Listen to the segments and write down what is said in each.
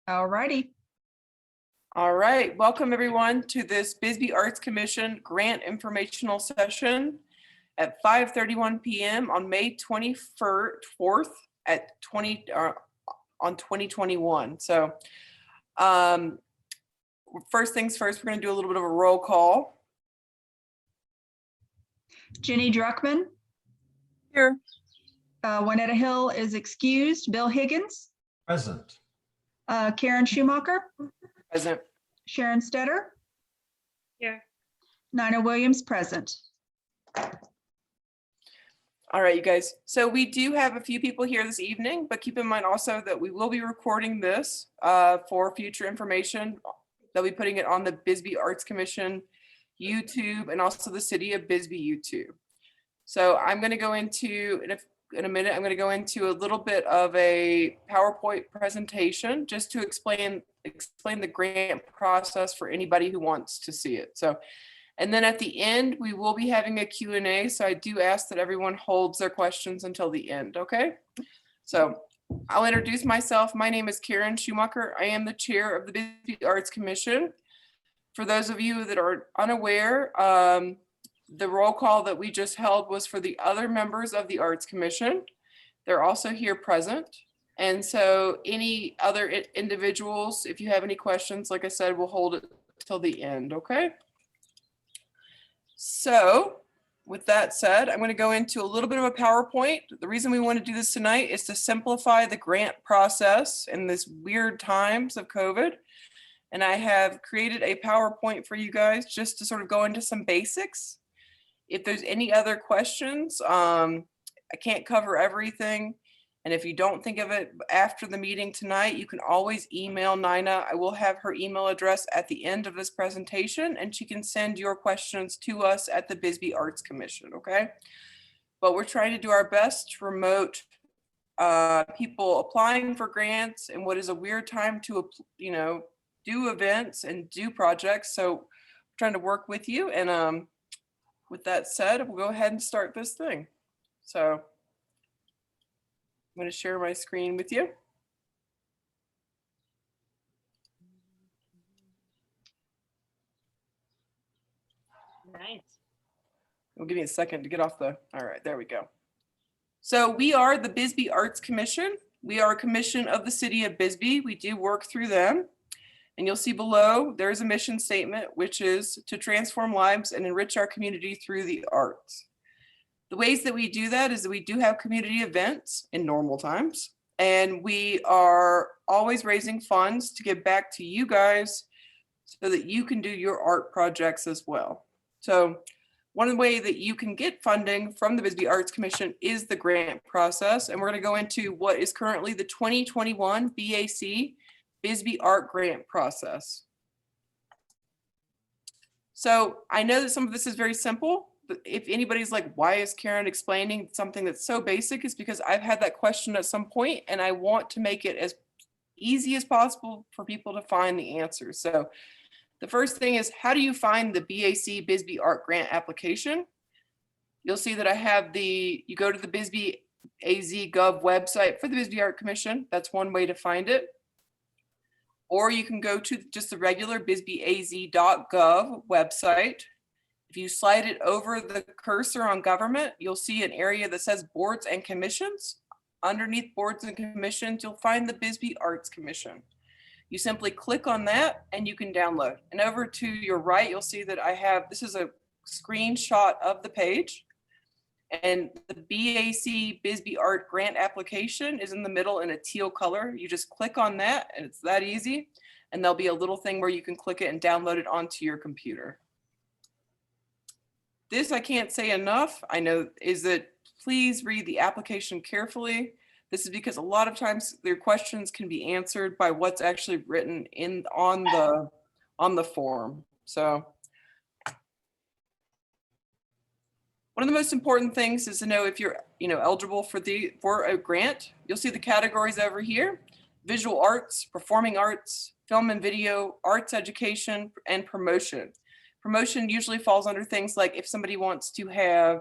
All righty. All right, welcome everyone to this Bisbee Arts Commission grant informational session at 5:31 p.m. on May 24th at 2021. So first things first, we're going to do a little bit of a roll call. Jenny Druckman. Here. Juanetta Hill is excused. Bill Higgins. Present. Karen Schumacher. Present. Sharon Stetter. Here. Nina Williams, present. All right, you guys. So we do have a few people here this evening, but keep in mind also that we will be recording this for future information. They'll be putting it on the Bisbee Arts Commission YouTube and also the City of Bisbee YouTube. So I'm going to go into, in a minute, I'm going to go into a little bit of a PowerPoint presentation just to explain the grant process for anybody who wants to see it. So, and then at the end, we will be having a Q&A. So I do ask that everyone holds their questions until the end, okay? So I'll introduce myself. My name is Karen Schumacher. I am the chair of the Bisbee Arts Commission. For those of you that are unaware, the roll call that we just held was for the other members of the Arts Commission. They're also here present. And so any other individuals, if you have any questions, like I said, we'll hold it till the end, okay? So with that said, I'm going to go into a little bit of a PowerPoint. The reason we want to do this tonight is to simplify the grant process in this weird times of COVID. And I have created a PowerPoint for you guys just to sort of go into some basics. If there's any other questions, I can't cover everything. And if you don't think of it after the meeting tonight, you can always email Nina. I will have her email address at the end of this presentation, and she can send your questions to us at the Bisbee Arts Commission, okay? But we're trying to do our best to promote people applying for grants in what is a weird time to, do events and do projects. So we're trying to work with you. And with that said, we'll go ahead and start this thing. So I'm going to share my screen with you. Nice. It'll give me a second to get off the, all right, there we go. So we are the Bisbee Arts Commission. We are a commission of the City of Bisbee. We do work through them. And you'll see below, there's a mission statement, which is to transform lives and enrich our community through the arts. The ways that we do that is that we do have community events in normal times, and we are always raising funds to give back to you guys so that you can do your art projects as well. So one of the ways that you can get funding from the Bisbee Arts Commission is the grant process. And we're going to go into what is currently the 2021 BAC Bisbee Art Grant process. So I know that some of this is very simple, but if anybody's like, why is Karen explaining something that's so basic, is because I've had that question at some point and I want to make it as easy as possible for people to find the answer. So the first thing is, how do you find the BAC Bisbee Art Grant application? You'll see that I have you go to the Bisbee AZ Gov website for the Bisbee Art Commission. That's one way to find it. Or you can go to just the regular bisbeeaz.gov website. If you slide it over the cursor on government, you'll see an area that says boards and commissions. Underneath boards and commissions, you'll find the Bisbee Arts Commission. You simply click on that and you can download. And over to your right, you'll see that this is a screenshot of the page. And the BAC Bisbee Art Grant application is in the middle in a teal color. You just click on that and it's that easy. And there'll be a little thing where you can click it and download it onto your computer. This, I can't say enough, I know, is that please read the application carefully. This is because a lot of times their questions can be answered by what's actually written on the form. So one of the most important things is to know if you're eligible for a grant. You'll see the categories over here: visual arts, performing arts, film and video, arts education, and promotion. Promotion usually falls under things like if somebody wants to have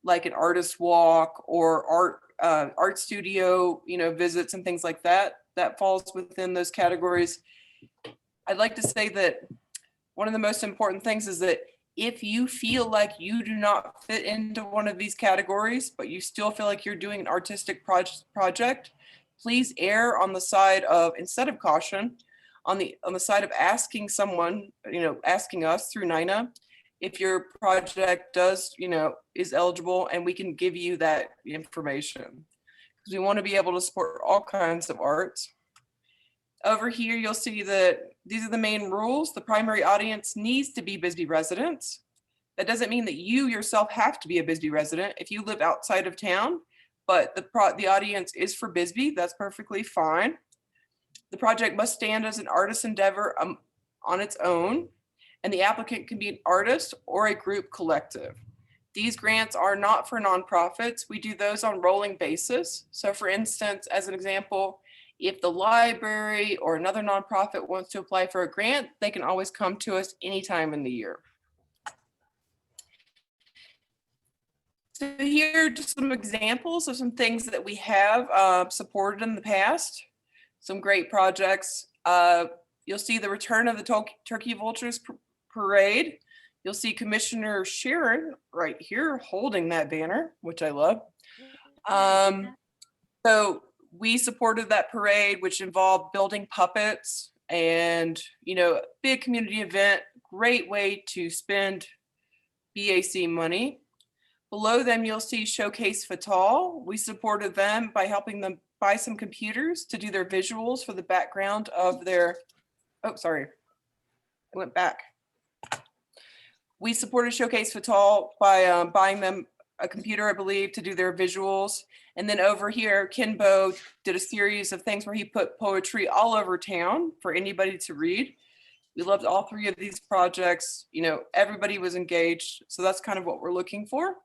like an artist walk or art studio, visits and things like that. that falls within those categories. I'd like to say that one of the most important things is that if you feel like you do not fit into one of these categories, but you still feel like you're doing an artistic project, please err on the side of, instead of caution, on the side of asking someone, asking us through NINA, if your project does, is eligible, and we can give you that information. Because we want to be able to support all kinds of arts. Over here, you'll see that these are the main rules. The primary audience needs to be Bisbee residents. That doesn't mean that you yourself have to be a Bisbee resident. If you live outside of town, but the audience is for Bisbee, that's perfectly fine. The project must stand as an artist endeavor on its own, and the applicant can be an artist or a group collective. These grants are not for nonprofits. We do those on rolling basis. So for instance, as an example, if the library or another nonprofit wants to apply for a grant, they can always come to us anytime in the year. So here are just some examples of some things that we have supported in the past. Some great projects. You'll see the return of the Turkey Vultures Parade. You'll see Commissioner Sharon right here holding that banner, which I love. So we supported that parade, which involved building puppets and, big community event, great way to spend BAC money. Below them, you'll see Showcase Fatal. We supported them by helping them buy some computers to do their visuals for the background of their, oh, sorry, I went back. We supported Showcase Fatal by buying them a computer, I believe, to do their visuals. And then over here, Kenbo did a series of things where he put poetry all over town for anybody to read. We loved all three of these projects. Everybody was engaged. So that's kind of what we're looking for.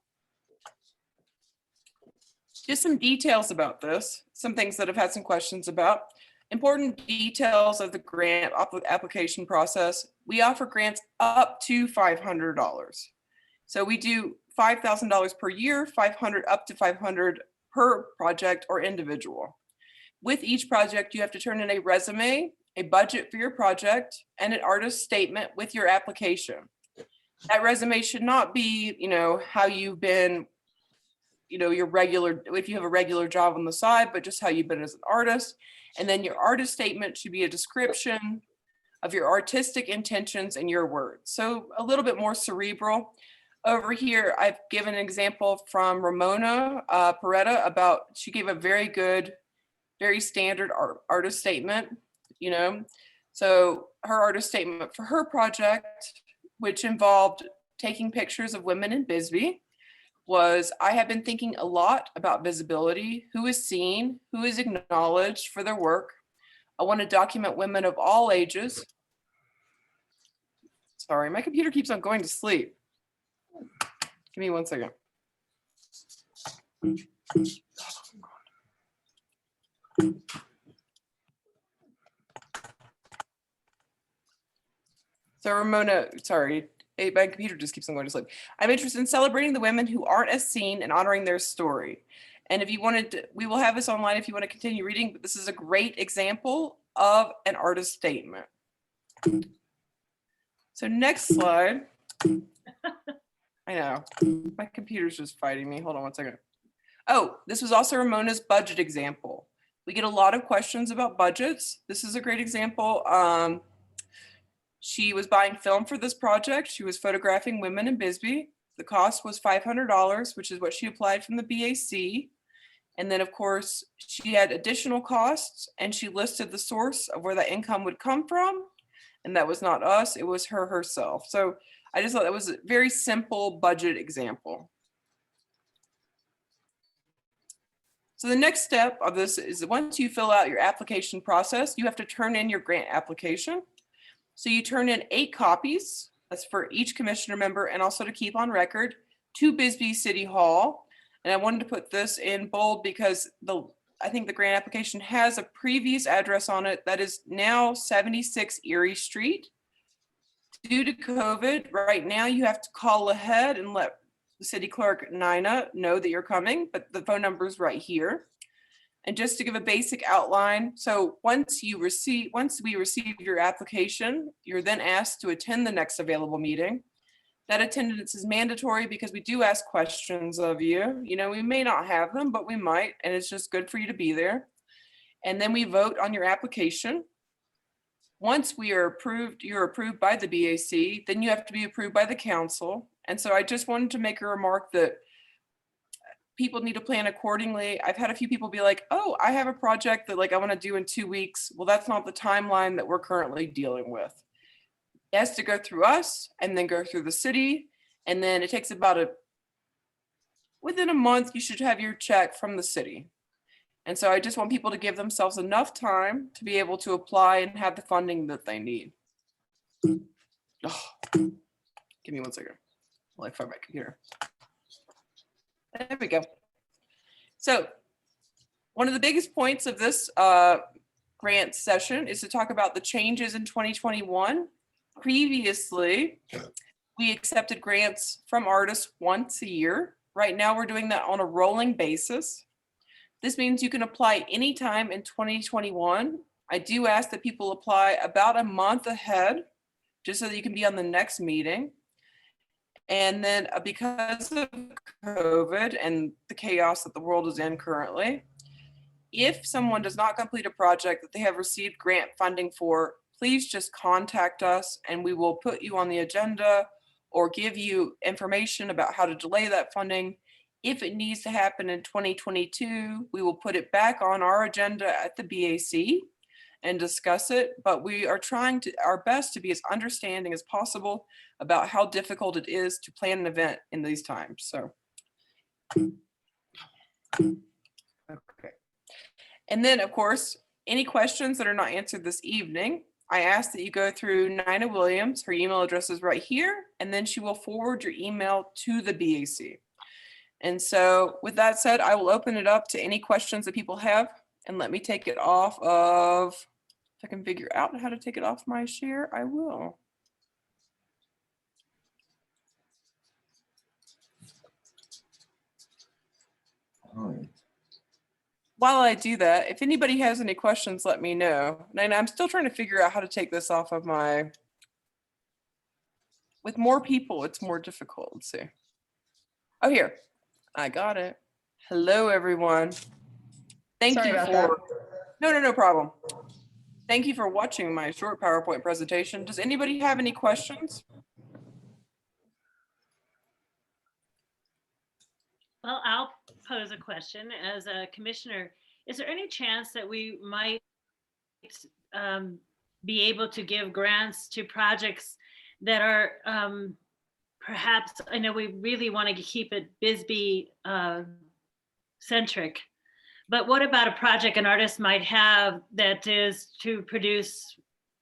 Just some details about this, some things that I've had some questions about. Important details of the grant application process. We offer grants up to $500. So we do $5,000 per year, up to $500 per project or individual. With each project, you have to turn in a resume, a budget for your project, and an artist statement with your application. That resume should not be, how you've been, your regular, if you have a regular job on the side, but just how you've been as an artist. And then your artist statement should be a description of your artistic intentions and your words. So a little bit more cerebral. Over here, I've given an example from Ramona Peretta about, she gave a very good, very standard artist statement, So her artist statement for her project, which involved taking pictures of women in Bisbee, was, I have been thinking a lot about visibility, who is seen, who is acknowledged for their work. I want to document women of all ages. Sorry, my computer keeps on going to sleep. Give me 1 second. So Ramona, sorry, my computer just keeps on going to sleep. I'm interested in celebrating the women who aren't as seen and honoring their story. And if you wanted to, we will have this online if you want to continue reading, but this is a great example of an artist statement. So next slide. I know, my computer's just fighting me. Hold on 1 second. Oh, this was also Ramona's budget example. We get a lot of questions about budgets. This is a great example. She was buying film for this project. She was photographing women in Bisbee. The cost was $500, which is what she applied from the BAC. And then of course, she had additional costs and she listed the source of where that income would come from. And that was not us, it was her herself. So I just thought that was a very simple budget example. So the next step of this is that once you fill out your application process, you have to turn in your grant application. So you turn in 8 copies, that's for each commissioner member and also to keep on record, to Bisbee City Hall. And I wanted to put this in bold because I think the grant application has a previous address on it that is now 76 Erie Street. Due to COVID, right now you have to call ahead and let the city clerk, Nina, know that you're coming, but the phone number is right here. And just to give a basic outline, so once we receive your application, you're then asked to attend the next available meeting. That attendance is mandatory because we do ask questions of you. You know, we may not have them, but we might, and it's just good for you to be there. And then we vote on your application. Once you're approved by the BAC, then you have to be approved by the council. And so I just wanted to make a remark that people need to plan accordingly. I've had a few people be like, oh, I have a project that like I want to do in 2 weeks. Well, that's not the timeline that we're currently dealing with. It has to go through us and then go through the city. And then it takes within a month, you should have your check from the city. And so I just want people to give themselves enough time to be able to apply and have the funding that they need. Oh, give me 1 second while I find my computer. There we go. So one of the biggest points of this grant session is to talk about the changes in 2021. Previously, we accepted grants from artists once a year. Right now, we're doing that on a rolling basis. This means you can apply anytime in 2021. I do ask that people apply about a month ahead, just so that you can be on the next meeting. And then because of COVID and the chaos that the world is in currently, if someone does not complete a project that they have received grant funding for, please just contact us and we will put you on the agenda or give you information about how to delay that funding. If it needs to happen in 2022, we will put it back on our agenda at the BAC and discuss it, but we are trying our best to be as understanding as possible about how difficult it is to plan an event in these times. So, okay. And then of course, any questions that are not answered this evening, I ask that you go through Nina Williams. Her email address is right here, and then she will forward your email to the BAC. And so with that said, I will open it up to any questions that people have, and let me take it off of, if I can figure out how to take it off my share, I will. While I do that, if anybody has any questions, let me know. And I'm still trying to figure out how to take this off of my, with more people, it's more difficult. Let's see. Oh, here, I got it. Hello, everyone. Thank Sorry you about for, no problem. Thank you for watching my short PowerPoint presentation. Does anybody have any questions? Well, I'll pose a question as a commissioner. Is there any chance that we might be able to give grants to projects that are perhaps, I know we really want to keep it Bisbee centric, but what about a project an artist might have that is to produce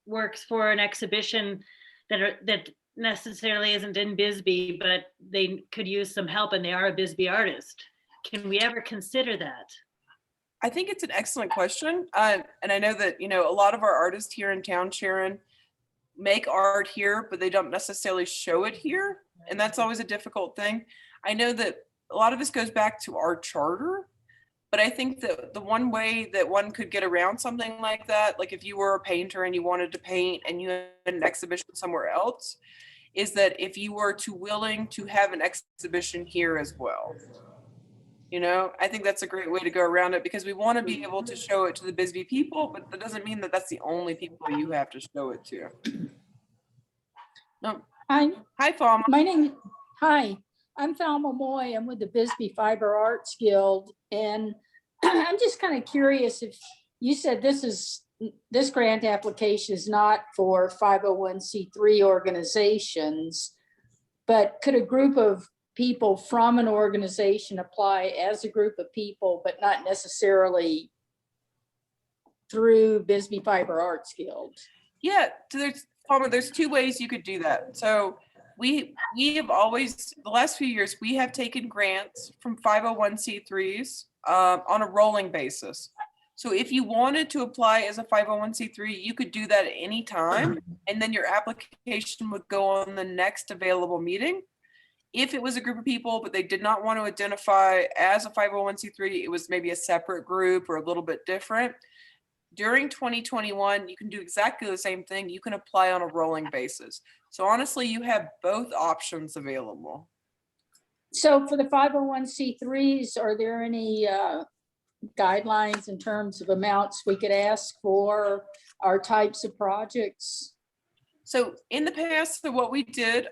works for an exhibition that necessarily isn't in Bisbee, but they could use some help and they are a Bisbee artist? Can we ever consider that? I think it's an excellent question. And I know that, you know, a lot of our artists here in town, Sharon, make art here, but they don't necessarily show it here. And that's always a difficult thing. I know that a lot of this goes back to our charter, but I think that the one way that one could get around something like that, like if you were a painter and you wanted to paint and you had an exhibition somewhere else, is that if you were willing to have an exhibition here as well. You know, I think that's a great way to go around it because we want to be able to show it to the Bisbee people, but that doesn't mean that that's the only people you have to show it to. No. Hi, Falma. Hi, I'm Falma Moy. I'm with the Bisbee Fiber Arts Guild. And I'm just kind of curious, if you said this grant application is not for 501c3 organizations, but could a group of people from an organization apply as a group of people, but not necessarily through Bisbee Fiber Arts Guild? Yeah, so there's two ways you could do that. So we have always, the last few years, we have taken grants from 501c3s on a rolling basis. So if you wanted to apply as a 501c3, you could do that at any time, and then your application would go on the next available meeting. If it was a group of people, but they did not want to identify as a 501c3, it was maybe a separate group or a little bit different. During 2021, you can do exactly the same thing. You can apply on a rolling basis. So honestly, you have both options available. So for the 501c3s, are there any guidelines in terms of amounts we could ask for our types of projects? So in the past, so what we did,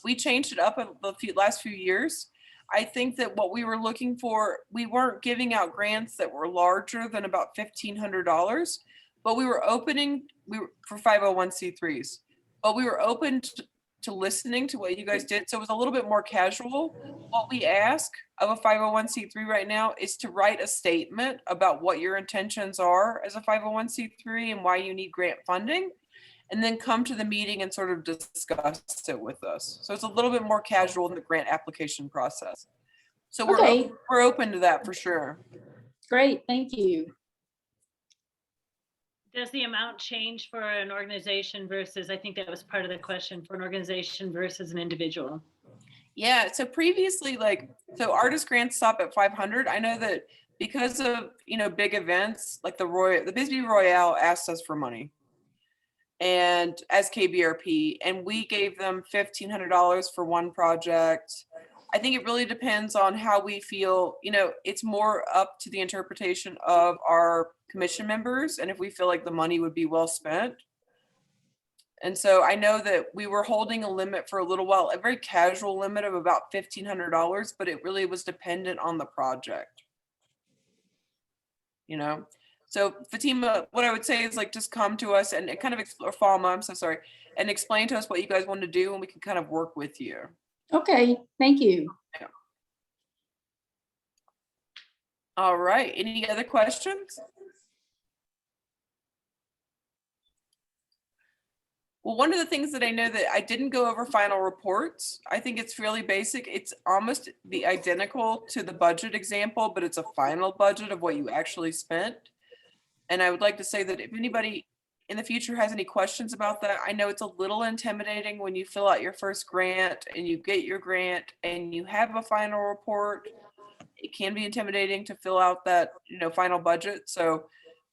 we changed it up the last few years. I think that what we were looking for, we weren't giving out grants that were larger than about $1,500, but we were for 501c3s, but we were open to listening to what you guys did. So it was a little bit more casual. What we ask of a 501c3 right now is to write a statement about what your intentions are as a 501c3 and why you need grant funding, and then come to the meeting and sort of discuss it with us. So it's a little bit more casual in the grant application process. So Okay. we're open to that for sure. Great, thank you. Does the amount change for an organization versus, I think that was part of the question, for an organization versus an individual? Yeah, so previously, so artist grants stop at 500. I know that because of, big events, like the Bisbee Royale asked us for money, and as KBRP, and we gave them $1,500 for one project. I think it really depends on how we feel. It's more up to the interpretation of our commission members and if we feel like the money would be well spent. And so I know that we were holding a limit for a little while, a very casual limit of about $1,500, but it really was dependent on the project. So Fatima, what I would say is just come to us and kind of explore, Falma, I'm so sorry, and explain to us what you guys want to do, and we can kind of work with you. Okay, thank you. Yeah. All right, any other questions? Well, one of the things that I know that I didn't go over final reports. I think it's really basic. It's almost the identical to the budget example, but it's a final budget of what you actually spent. And I would like to say that if anybody in the future has any questions about that, I know it's a little intimidating when you fill out your first grant and you get your grant and you have a final report. It can be intimidating to fill out that, final budget. So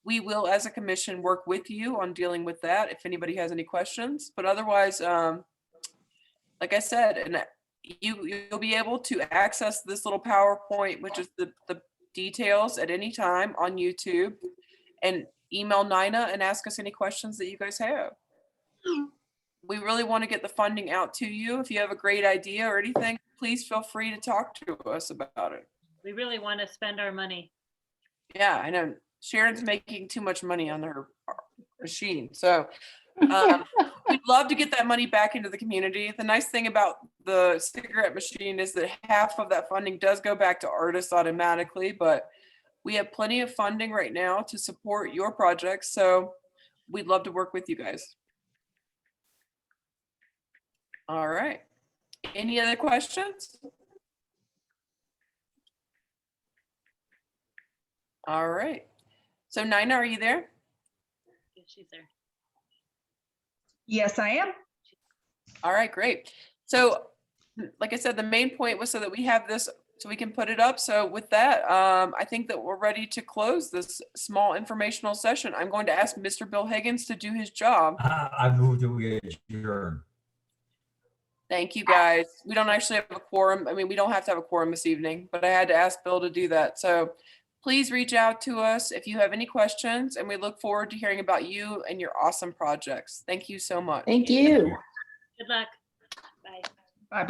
we will, as a commission, work with you on dealing with that if anybody has any questions. But otherwise, like I said, and you'll be able to access this little PowerPoint, which is the details at any time on YouTube, and email Nina and ask us any questions that you guys have. We really want to get the funding out to you. If you have a great idea or anything, please feel free to talk to us about it. We really want to spend our money. Yeah, I know. Sharon's making too much money on her machine. So we'd love to get that money back into the community. The nice thing about the cigarette machine is that half of that funding does go back to artists automatically, but we have plenty of funding right now to support your projects. So we'd love to work with you guys. All right. Any other questions? All right. So Nina, are you there? If she's there. Yes, I am. All right, great. So like I said, the main point was so that we have this so we can put it up. So with that, I think that we're ready to close this small informational session. I'm going to ask Mr. Bill Higgins to do his job. I moved to adjourn. Thank you, guys. We don't actually have a quorum. I mean, we don't have to have a quorum this evening, but I had to ask Bill to do that. So please reach out to us if you have any questions, and we look forward to hearing about you and your awesome projects. Thank you so much. Thank you. Good luck. Bye. Bye-bye.